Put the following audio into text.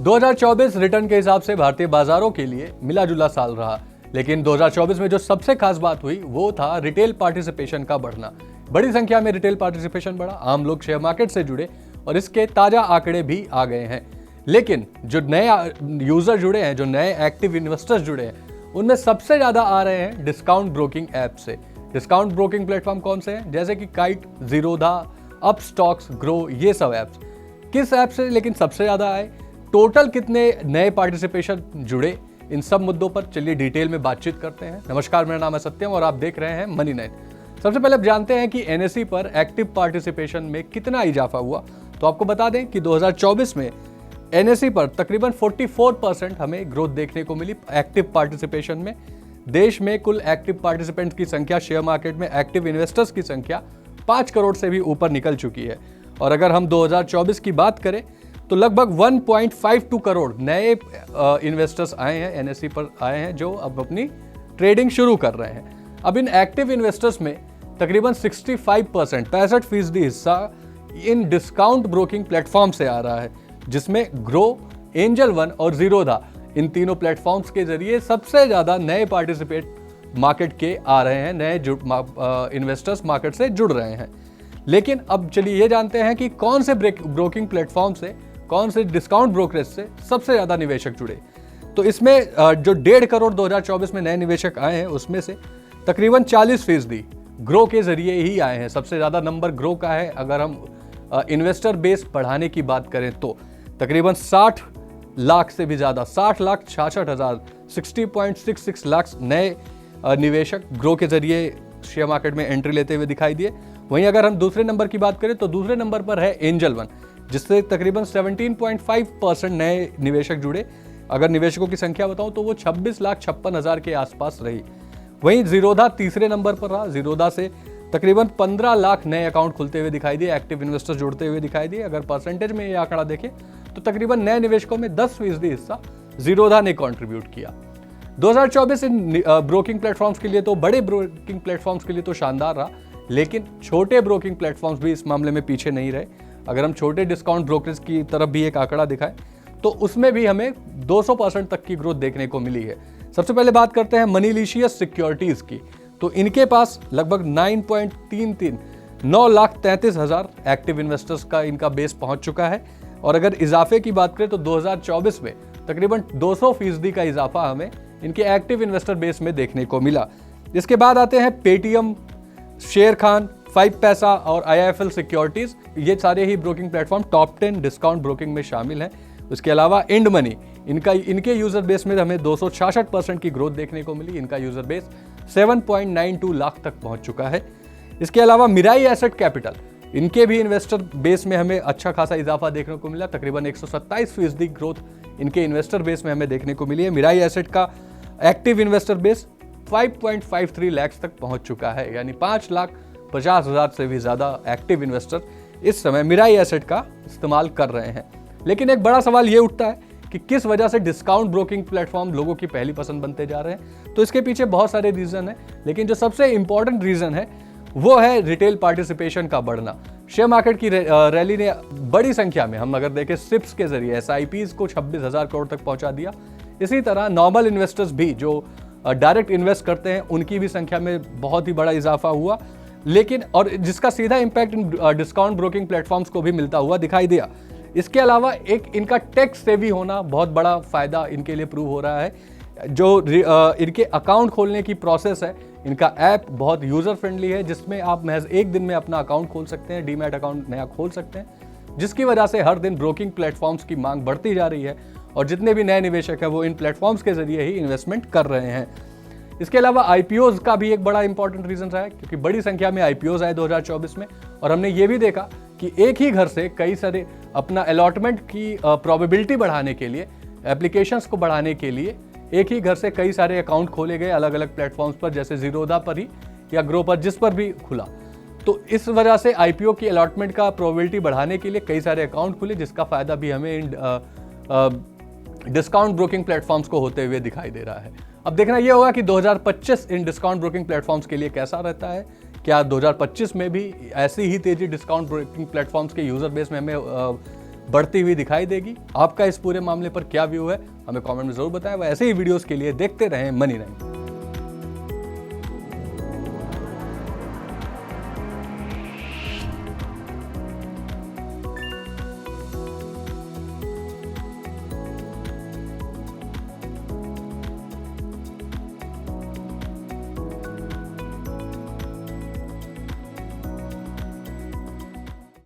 2024 return के हिसाब से भारतीय बाजारों के लिए मिला जुला साल रहा, लेकिन 2024 में जो सबसे खास बात हुई वो था रिटेल पार्टिसिपेशन का बढ़ना। बड़ी संख्या में रिटेल पार्टिसिपेशन बढ़ा, आम लोग शेयर मार्केट से जुड़े और इसके ताजा आंकड़े भी आ गए हैं। लेकिन जो नए यूजर जुड़े हैं, जो नए एक्टिव इन्वेस्टर्स जुड़े हैं, उनमें सबसे ज्यादा आ रहे हैं डिस्काउंट ब्रोकिंग ऐप से। डिस्काउंट ब्रोकिंग प्लेटफॉर्म कौन से हैं? जैसे कि काइट, जीरोधा, अपस्टॉक्स, ग्रो, ये सब ऐप्स। किस ऐप से लेकिन सबसे ज्यादा आए, टोटल कितने नए पार्टिसिपेशन जुड़े, इन सब मुद्दों पर चलिए डिटेल में बातचीत करते हैं। नमस्कार, मेरा नाम है सत्यम और आप देख रहे हैं मनी 9। सबसे पहले आप जानते हैं कि एनएसई पर एक्टिव पार्टिसिपेशन में कितना इजाफा हुआ। तो आपको बता दें कि 2024 में एनएसई पर तकरीबन 44% हमें ग्रोथ देखने को मिली एक्टिव पार्टिसिपेशन में। देश में कुल एक्टिव पार्टिसिपेंट्स की संख्या, शेयर मार्केट में एक्टिव इन्वेस्टर्स की संख्या 5 करोड़ से भी ऊपर निकल चुकी है। और अगर हम 2024 की बात करें तो लगभग 1.52 करोड़ नए इन्वेस्टर्स आए हैं, एनएसई पर आए हैं, जो अब अपनी ट्रेडिंग शुरू कर रहे हैं। अब इन एक्टिव इन्वेस्टर्स में तकरीबन 65% हिस्सा इन डिस्काउंट ब्रोकिंग प्लेटफॉर्म से आ रहा है, जिसमें ग्रो, एंजल वन और जीरोधा, इन तीनों प्लेटफॉर्म्स के जरिए सबसे ज्यादा नए पार्टिसिपेट मार्केट के आ रहे हैं, नए इन्वेस्टर्स मार्केट से जुड़ रहे हैं। लेकिन अब चलिए ये जानते हैं कि कौन से ब्रोकिंग प्लेटफॉर्म से, कौन से डिस्काउंट ब्रोकरेज से सबसे ज्यादा निवेशक जुड़े। तो इसमें जो 1.5 करोड़ 2024 में नए निवेशक आए हैं, उसमें से तकरीबन 40% ग्रो के जरिए ही आए हैं। सबसे ज्यादा नंबर ग्रो का है। अगर हम इन्वेस्टर बेस बढ़ाने की बात करें तो तकरीबन 60 लाख से भी ज्यादा, 60,66,000, 60.66 लाख नए निवेशक ग्रो के जरिए शेयर मार्केट में एंट्री लेते हुए दिखाई दिए। वहीं अगर हम दूसरे नंबर की बात करें तो दूसरे नंबर पर है एंजल वन, जिससे तकरीबन 17.5% नए निवेशक जुड़े। अगर निवेशकों की संख्या बताऊं तो वो 26,56,000 के आसपास रही। वहीं जीरोधा तीसरे नंबर पर रहा। जीरोधा से तकरीबन 15 लाख नए अकाउंट खुलते हुए दिखाई दिए, एक्टिव इन्वेस्टर्स जुड़ते हुए दिखाई दिए। अगर परसेंटेज में ये आंकड़ा देखें तो तकरीबन नए निवेशकों में 10% हिस्सा जीरोधा ने कंट्रीब्यूट किया। 2024 इन ब्रोकिंग प्लेटफॉर्म्स के लिए तो, बड़े ब्रोकिंग प्लेटफॉर्म्स के लिए तो शानदार रहा, लेकिन छोटे ब्रोकिंग प्लेटफॉर्म्स भी इस मामले में पीछे नहीं रहे। अगर हम छोटे डिस्काउंट ब्रोकरेज की तरफ भी एक आंकड़ा दिखाएं तो उसमें भी हमें 200% तक की ग्रोथ देखने को मिली है। सबसे पहले बात करते हैं मनीलिशियस सिक्योरिटीज की। तो इनके पास लगभग 9,33,000 एक्टिव इन्वेस्टर्स का इनका बेस पहुंच चुका है। और अगर इजाफे की बात करें तो 2024 में तकरीबन 200% का इजाफा हमें इनके एक्टिव इन्वेस्टर बेस में देखने को मिला। इसके बाद आते हैं पेटीएम, शेर खान, 5 पैसा और IIFL सिक्योरिटीज। ये सारे ही broking platform top 10 discount broking में शामिल हैं। उसके अलावा इंड मनी, इनके यूजर बेस में हमें 266% की ग्रोथ देखने को मिली। इनका यूजर बेस 7.92 लाख तक पहुंच चुका है। इसके अलावा मिराई एसेट कैपिटल, इनके भी इन्वेस्टर बेस में हमें अच्छा खासा इजाफा देखने को मिला। तकरीबन 127% ग्रोथ इनके इन्वेस्टर बेस में हमें देखने को मिली है। मिराई एसेट का एक्टिव इन्वेस्टर बेस 5.53 लाख तक पहुंच चुका है, यानी 5,50,000 से भी ज्यादा एक्टिव इन्वेस्टर इस समय मिराई एसेट का इस्तेमाल कर रहे हैं। लेकिन एक बड़ा सवाल ये उठता है कि किस वजह से डिस्काउंट ब्रोकिंग प्लेटफॉर्म लोगों की पहली पसंद बनते जा रहे हैं। तो इसके पीछे बहुत सारे रीजन है, लेकिन जो सबसे इंपॉर्टेंट रीजन है वो है रिटेल पार्टिसिपेशन का बढ़ना। शेयर मार्केट की रैली ने बड़ी संख्या में, हम अगर देखें सिप्स के जरिए SIPs को 26,000 करोड़ तक पहुंचा दिया। इसी तरह नॉर्मल इन्वेस्टर्स भी जो डायरेक्ट इन्वेस्ट करते हैं, उनकी भी संख्या में बहुत ही बड़ा इजाफा हुआ। लेकिन और जिसका सीधा इंपैक्ट इन डिस्काउंट ब्रोकिंग प्लेटफॉर्म्स को भी मिलता हुआ दिखाई दिया। इसके अलावा एक इनका टेक सेवी होना बहुत बड़ा फायदा इनके लिए प्रूव हो रहा है। जो इनके अकाउंट खोलने की प्रोसेस है, इनका ऐप बहुत यूजर फ्रेंडली है, जिसमें आप महज एक दिन में अपना अकाउंट खोल सकते हैं, डीमैट अकाउंट नया खोल सकते हैं, जिसकी वजह से हर दिन ब्रोकिंग प्लेटफॉर्म्स की मांग बढ़ती जा रही है और जितने भी नए निवेशक हैं वो इन प्लेटफॉर्म्स के जरिए ही इन्वेस्टमेंट कर रहे हैं। इसके अलावा IPOs का भी एक बड़ा इंपॉर्टेंट रीजन रहा है, क्योंकि बड़ी संख्या में IPOs आए 2024 में। और हमने ये भी देखा कि एक ही घर से कई सारे अपना अलॉटमेंट की प्रोबेबिलिटी बढ़ाने के लिए, एप्लीकेशंस को बढ़ाने के लिए एक ही घर से कई सारे अकाउंट खोले गए अलग अलग प्लेटफॉर्म्स पर, जैसे जीरोधा पर ही या ग्रो पर, जिस पर भी खुला। तो इस वजह से IPO की अलॉटमेंट का प्रोबेबिलिटी बढ़ाने के लिए कई सारे अकाउंट खुले, जिसका फायदा भी हमें इन डिस्काउंट ब्रोकिंग प्लेटफॉर्म्स को होते हुए दिखाई दे रहा है। अब देखना यह होगा कि 2025 इन डिस्काउंट ब्रोकिंग प्लेटफॉर्म्स के लिए कैसा रहता है। क्या 2025 में भी ऐसी ही तेजी डिस्काउंट ब्रोकिंग प्लेटफॉर्म्स के यूजर बेस में हमें बढ़ती हुई दिखाई देगी। आपका इस पूरे मामले पर क्या व्यू है, हमें कमेंट में जरूर बताएं। वह ऐसे ही वीडियोस के लिए देखते रहें मनी9।